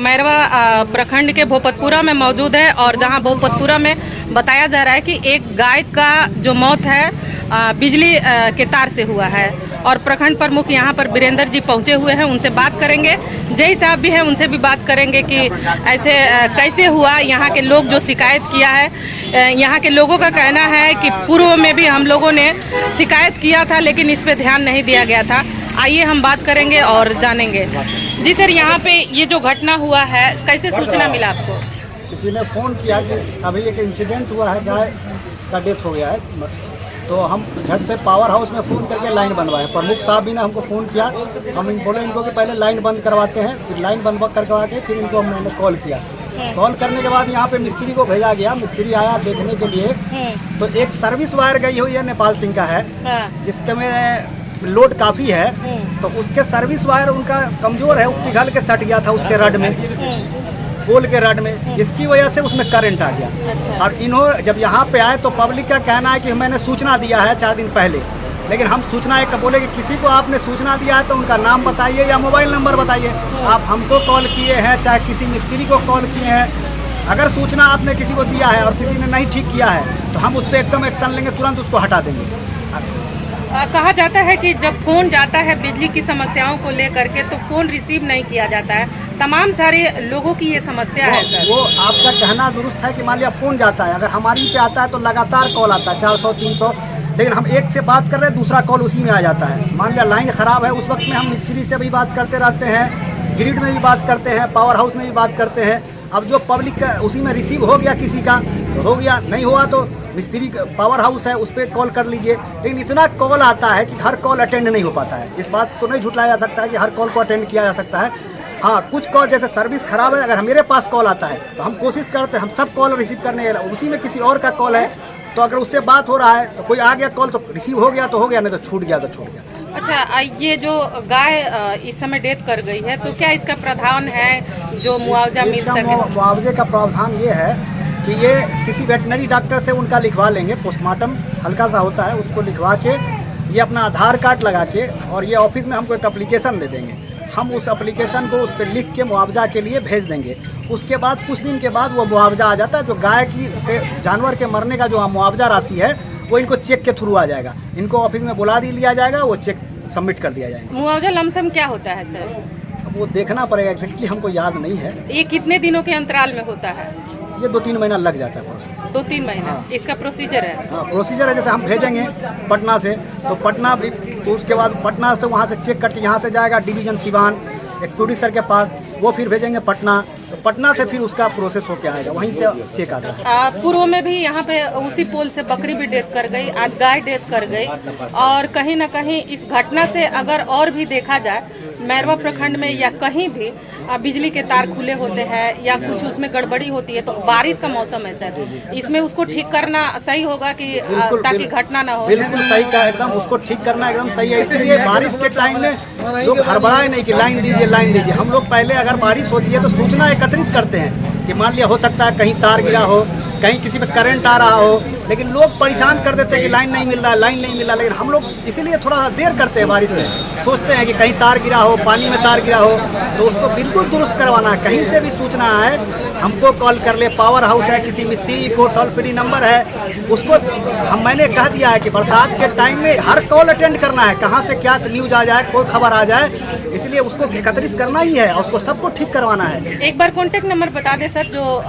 मैरवा प्रखंड के भोपतपुरा में मौजूद है और जहां भोपतपुरा में बताया जा रहा है कि एक गाय का जो मौत है बिजली के तार से हुआ है और प्रखंड प्रमुख यहां पर वीरेंद्र जी पहुंचे हुए हैं। उनसे बात करेंगे, जय साहब भी हैं, उनसे भी बात करेंगे कि ऐसे कैसे हुआ। यहां के लोग जो शिकायत किया है, यहां के लोगों का कहना है कि पूर्व में भी हम लोगों ने शिकायत किया था लेकिन इस पे ध्यान नहीं दिया गया था। आइए हम बात करेंगे और जानेंगे। जी सर, यहाँ पे ये जो घटना हुआ है कैसे सूचना मिला आपको? किसी ने फ़ोन किया कि अभी एक इंसिडेंट हुआ है, गाय का डेथ हो गया है, तो हम झट से पावर हाउस में फ़ोन करके लाइन बनवाए। प्रमुख साहब भी ने हमको फ़ोन किया, हम बोले इनको कि पहले लाइन बंद करवाते हैं, फिर लाइन बंद करवा के फिर इनको मैंने कॉल किया। कॉल करने के बाद यहाँ पे मिस्त्री को भेजा गया, मिस्त्री आया देखने के लिए। तो एक सर्विस वायर गई हुई है नेपाल सिंह का है, जिसके में लोड काफ़ी है, तो उसके सर्विस वायर उनका कमज़ोर है, वो पिघल के सट गया था उसके रड में, पोल के रड में, जिसकी वजह से उसमें करंट आ गया। और इन्होंने जब यहाँ पे आए तो पब्लिक का कहना है कि मैंने सूचना दिया है 4 दिन पहले, लेकिन हम सूचना एक बोले कि किसी को आपने सूचना दिया है तो उनका नाम बताइए या मोबाइल नंबर बताइए। आप हमको कॉल किए हैं, चाहे किसी मिस्त्री को कॉल किए हैं, अगर सूचना आपने किसी को दिया है और किसी ने नहीं ठीक किया है तो हम उस पर एकदम एक्शन लेंगे, तुरंत उसको हटा देंगे। कहा जाता है कि जब फोन जाता है बिजली की समस्याओं को लेकर के तो फोन रिसीव नहीं किया जाता है। तमाम सारे लोगों की ये समस्या है सर। वो आपका कहना दुरुस्त है कि मान लिया फोन जाता है, अगर हमारी पे आता है तो लगातार कॉल आता है 400-300, लेकिन हम एक से बात कर रहे हैं, दूसरा कॉल उसी में आ जाता है। मान लिया लाइन ख़राब है, उस वक्त में हम मिस्त्री से भी बात करते रहते हैं, ग्रिड में भी बात करते हैं, पावर हाउस में भी बात करते हैं। अब जो पब्लिक का उसी में रिसीव हो गया किसी का तो हो गया, नहीं हुआ तो मिस्त्री पावर हाउस है उस पर कॉल कर लीजिए। लेकिन इतना कॉल आता है कि हर कॉल अटेंड नहीं हो पाता है। इस बात को नहीं झुटलाया जा सकता है कि हर कॉल को अटेंड किया जा सकता है। हाँ, कुछ कॉल जैसे सर्विस खराब है, अगर मेरे पास कॉल आता है तो हम कोशिश करते हैं, हम सब कॉल रिसीव करने, उसी में किसी और का कॉल है तो अगर उससे बात हो रहा है तो कोई आ गया कॉल तो रिसीव हो गया तो हो गया, नहीं तो छूट गया तो छूट गया। अच्छा, ये जो गाय इस समय डेथ कर गई है तो क्या इसका प्रावधान है जो मुआवजा मिल सके? मुआवजे का प्रावधान ये है कि ये किसी वेटनरी डॉक्टर से उनका लिखवा लेंगे, पोस्टमार्टम हल्का सा होता है, उसको लिखवा के ये अपना आधार कार्ड लगा के और ये ऑफिस में हमको एक एप्लीकेशन दे देंगे। हम उस एप्लीकेशन को उस पर लिख के मुआवजा के लिए भेज देंगे। उसके बाद कुछ दिन के बाद वो मुआवजा आ जाता है, जो गाय की जानवर के मरने का जो मुआवजा राशि है वो इनको चेक के थ्रू आ जाएगा। इनको ऑफिस में बुला लिया जाएगा, वो चेक सबमिट कर दिया जाएगा। मुआवजा लमसम क्या होता है सर? अब वो देखना पड़ेगा, एग्जैक्टली हमको याद नहीं है। ये कितने दिनों के अंतराल में होता है? ये 2-3 महीना लग जाता है प्रोसेस। 2-3 महीना? हाँ। इसका प्रोसीजर है? हाँ, प्रोसीजर है। जैसे हम भेजेंगे पटना से तो पटना भी, तो उसके बाद पटना से वहाँ से चेक करके यहाँ से जाएगा डिवीजन सिवान एक्सक्यूटिव सर के पास, वो फिर भेजेंगे पटना, तो पटना से फिर उसका प्रोसेस होके आएगा, वहीं से चेक आता है। पूर्व में भी यहाँ पे उसी पोल से बकरी भी डेथ कर गई, आज गाय डेथ कर गई और कहीं ना कहीं इस घटना से अगर और भी देखा जाए मैरवा प्रखंड में या कहीं भी बिजली के तार खुले होते हैं या कुछ उसमें गड़बड़ी होती है तो बारिश का मौसम है सर, इसमें उसको ठीक करना सही होगा कि ताकि घटना ना हो? बिल्कुल सही का, एकदम उसको ठीक करना एकदम सही है। इसलिए बारिश के टाइम में लोग हड़बड़ाए नहीं कि लाइन दीजिए लाइन दीजिए। हम लोग पहले अगर बारिश होती है तो सूचना एकत्रित करते हैं कि मान लिया हो सकता है कहीं तार गिरा हो, कहीं किसी पे करंट आ रहा हो, लेकिन लोग परेशान कर देते हैं कि लाइन नहीं मिल रहा, लाइन नहीं मिल रहा। लेकिन हम लोग इसीलिए थोड़ा सा देर करते हैं बारिश में, सोचते हैं कि कहीं तार गिरा हो, पानी में तार गिरा हो, तो उसको बिल्कुल दुरुस्त करवाना है। कहीं से भी सूचना आए हमको कॉल कर ले, पावर हाउस है, किसी मिस्त्री को टोल फ्री नंबर है, उसको मैंने कह दिया है कि बरसात के टाइम में हर कॉल अटेंड करना है, कहाँ से क्या न्यूज आ जाए, कोई खबर आ जाए, इसलिए उसको एकत्रित करना ही है और उसको सबको ठीक करवाना है। एक बार कॉन्टेक्ट नंबर बता दे सर, जो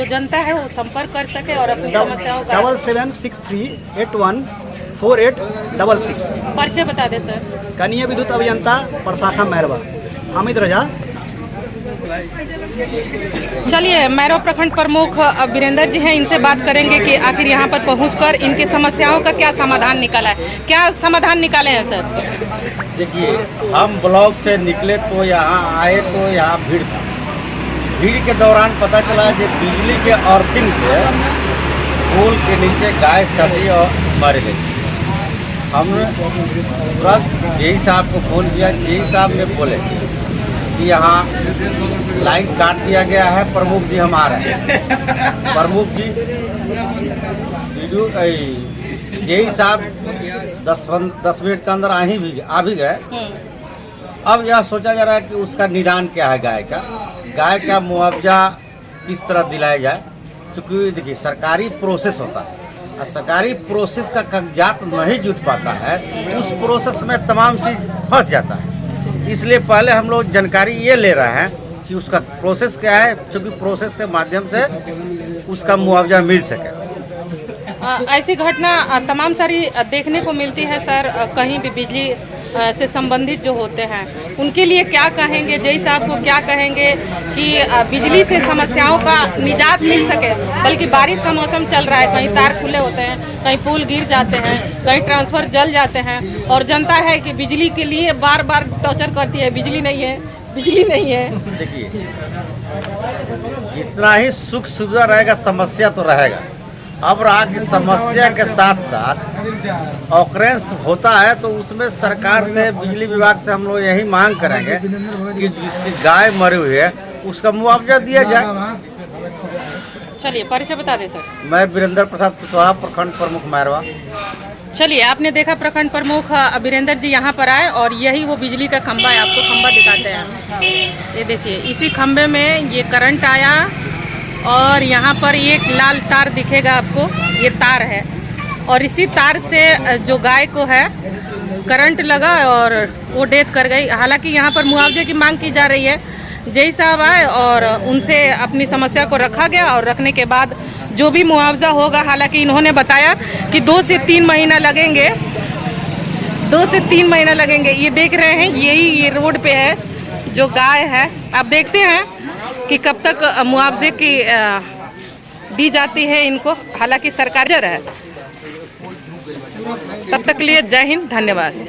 जनता है वो संपर्क कर सके और अपनी समस्याओं का। 7763814866। परिचय बता दे सर। कनीय विद्युत अभियंता प्रशाखा मैरवा, हामिद रजा। चलिए, मैरवा प्रखंड प्रमुख वीरेंद्र जी हैं, इनसे बात करेंगे कि आखिर यहाँ पर पहुंचकर इनकी समस्याओं का क्या समाधान निकाला है, क्या समाधान निकाले हैं सर? देखिए, हम ब्लॉक से निकले तो यहाँ आए तो यहाँ भीड़ था। भीड़ के दौरान पता चला कि बिजली के अर्थिंग से पोल के नीचे गाय सटी और मर गई। हमने तुरंत जेई साहब को फ़ोन किया, जेई साहब ने बोले कि यहाँ लाइन काट दिया गया है, प्रमुख जी हम आ रहे हैं। प्रमुख जी जेई साहब 10 मिनट के अंदर आ भी गए। अब यह सोचा जा रहा है कि उसका निदान क्या है गाय का, गाय का मुआवजा किस तरह दिलाया जाए, क्योंकि देखिए सरकारी प्रोसेस होता है और सरकारी प्रोसेस का कागजात नहीं जुट पाता है, उस प्रोसेस में तमाम चीज़ फंस जाता है। इसलिए पहले हम लोग जानकारी ये ले रहे हैं कि उसका प्रोसेस क्या है, क्योंकि प्रोसेस के माध्यम से उसका मुआवजा मिल सके। ऐसी घटना तमाम सारी देखने को मिलती है सर। कहीं भी बिजली से संबंधित जो होते हैं उनके लिए क्या कहेंगे, जय साहब को क्या कहेंगे कि बिजली से समस्याओं का निजात मिल सके। बल्कि बारिश का मौसम चल रहा है, कहीं तार खुले होते हैं, कहीं पुल गिर जाते हैं, कहीं ट्रांसफर जल जाते हैं और जनता है कि बिजली के लिए बार बार टॉर्चर करती है, बिजली नहीं है, बिजली नहीं है। देखिए जितना ही सुख सुविधा रहेगा समस्या तो रहेगा। अब रहा कि समस्या के साथ साथ ऑकरेंस होता है तो उसमें सरकार से, बिजली विभाग से हम लोग यही मांग करेंगे कि जिसकी गाय मरी हुई है उसका मुआवजा दिया जाए। चलिए परिचय बता दें सर। मैं वीरेंद्र प्रसाद कुशवाहा, प्रखंड प्रमुख मैरवा। चलिए, आपने देखा प्रखंड प्रमुख वीरेंद्र जी यहाँ पर आए और यही वो बिजली का खंभा है, आपको खंभा दिखाते हैं। ये देखिए, इसी खंभे में ये करंट आया और यहाँ पर एक लाल तार दिखेगा आपको, ये तार है और इसी तार से जो गाय को है करंट लगा और वो डेथ कर गई। हालांकि यहाँ पर मुआवजे की मांग की जा रही है। जय साहब आए और उनसे अपनी समस्या को रखा गया और रखने के बाद जो भी मुआवजा होगा, हालांकि इन्होंने बताया कि 2 से 3 महीना लगेंगे, 2 से 3 महीना लगेंगे। ये देख रहे हैं, यही ये रोड पे है जो गाय है। आप देखते हैं कि कब तक मुआवजे की दी जाती है इनको। हालांकि सरकार है। तब तक लिए जय हिंद, धन्यवाद।